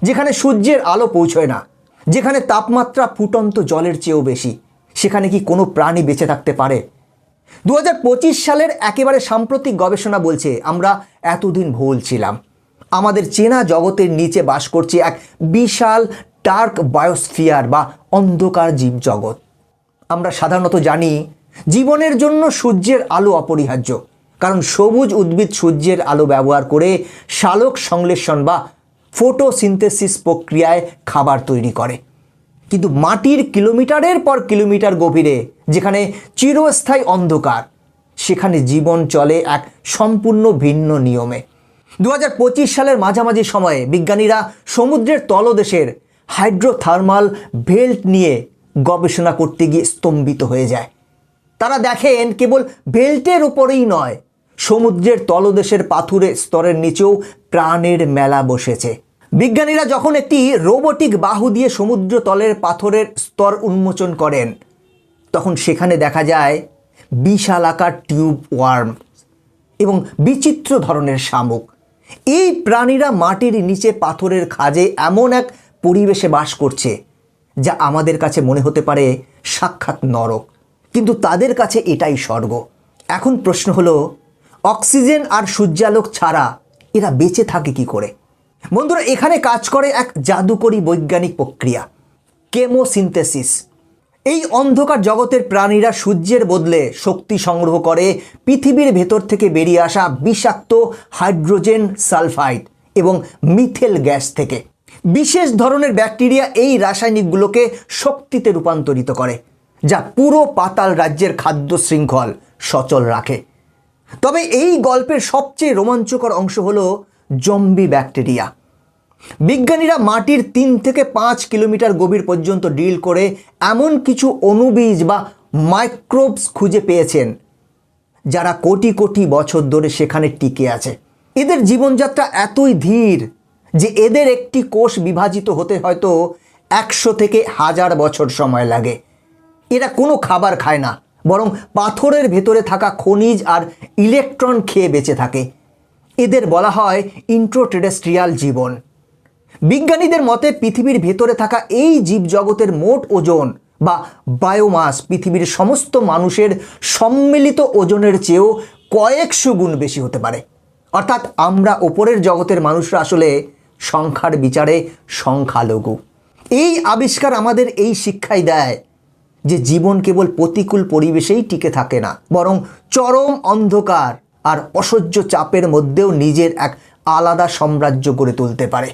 যেখানে সূর্যের আলো পৌঁছয় না, যেখানে তাপমাত্রা ফুটন্ত জলের চেয়েও বেশি, সেখানে কি কোনো প্রাণী বেঁচে থাকতে পারে? 2025 সালের একেবারে সাম্প্রতিক গবেষণা বলছে আমরা এতদিন ভুল ছিলাম। আমাদের চেনা জগতের নিচে বাস করছে এক বিশাল ডার্ক বায়োস্ফিয়ার বা অন্ধকার জীবজগৎ। আমরা সাধারণত জানি জীবনের জন্য সূর্যের আলো অপরিহার্য, কারণ সবুজ উদ্ভিদ সূর্যের আলো ব্যবহার করে সালোক সংশ্লেষণ বা ফটোসিনথেসিস প্রক্রিয়ায় খাবার তৈরি করে। কিন্তু মাটির কিলোমিটারের পর কিলোমিটার গভীরে, যেখানে চিরস্থায়ী অন্ধকার, সেখানে জীবন চলে এক সম্পূর্ণ ভিন্ন নিয়মে। 2025 সালের মাঝামাঝি সময়ে বিজ্ঞানীরা সমুদ্রের তলদেশের হাইড্রোথার্মাল বেল্ট নিয়ে গবেষণা করতে গিয়ে স্তম্ভিত হয়ে যায়। তারা দেখেন কেবল বেল্টের উপরেই নয়, সমুদ্রের তলদেশের পাথুরে স্তরের নিচেও প্রাণের মেলা বসেছে। বিজ্ঞানীরা যখন একটি রোবোটিক বাহু দিয়ে সমুদ্র তলের পাথরের স্তর উন্মোচন করেন, তখন সেখানে দেখা যায় বিশালাকার টিউব ওয়ার্ম এবং বিচিত্র ধরনের শামুক। এই প্রাণীরা মাটির নিচে পাথরের খাঁজে এমন এক পরিবেশে বাস করছে যা আমাদের কাছে মনে হতে পারে সাক্ষাৎ নরক, কিন্তু তাদের কাছে এটাই স্বর্গ। এখন প্রশ্ন হলো, অক্সিজেন আর সূর্যালোক ছাড়া এরা বেঁচে থাকে কি করে? বন্ধুরা, এখানে কাজ করে এক জাদুকরী বৈজ্ঞানিক প্রক্রিয়া, কেমোসিনথেসিস। এই অন্ধকার জগতের প্রাণীরা সূর্যের বদলে শক্তি সংগ্রহ করে পৃথিবীর ভেতর থেকে বেরিয়ে আসা বিষাক্ত হাইড্রোজেন সালফাইড এবং মিথেল গ্যাস থেকে। বিশেষ ধরনের ব্যাকটেরিয়া এই রাসায়নিকগুলোকে শক্তিতে রূপান্তরিত করে, যা পুরো পাতাল রাজ্যের খাদ্য শৃঙ্খল সচল রাখে। তবে এই গল্পের সবচেয়ে রোমাঞ্চকর অংশ হলো জম্বি ব্যাকটেরিয়া। বিজ্ঞানীরা মাটির 3 থেকে 5 কিলোমিটার গভীর পর্যন্ত ড্রিল করে এমন কিছু অণুবীজ বা মাইক্রোবস খুঁজে পেয়েছেন যারা কোটি কোটি বছর ধরে সেখানে টিকে আছে। এদের জীবনযাত্রা এতই ধীর যে এদের একটি কোষ বিভাজিত হতে হয়তো 100 থেকে 1000 বছর সময় লাগে। এরা কোনো খাবার খায় না, বরং পাথরের ভেতরে থাকা খনিজ আর ইলেকট্রন খেয়ে বেঁচে থাকে। এদের বলা হয় ইন্ট্রোটেরেস্ট্রিয়াল জীবন। বিজ্ঞানীদের মতে পৃথিবীর ভেতরে থাকা এই জীবজগতের মোট ওজন বা বায়োমাস পৃথিবীর সমস্ত মানুষের সম্মিলিত ওজনের চেয়েও কয়েকশো গুণ বেশি হতে পারে। অর্থাৎ আমরা ওপরের জগতের মানুষরা আসলে সংখ্যার বিচারে সংখ্যালঘু। এই আবিষ্কার আমাদের এই শিক্ষাই দেয় যে জীবন কেবল প্রতিকূল পরিবেশেই টিকে থাকে না, বরং চরম অন্ধকার আর অসহ্য চাপের মধ্যেও নিজের এক আলাদা সাম্রাজ্য গড়ে তুলতে পারে।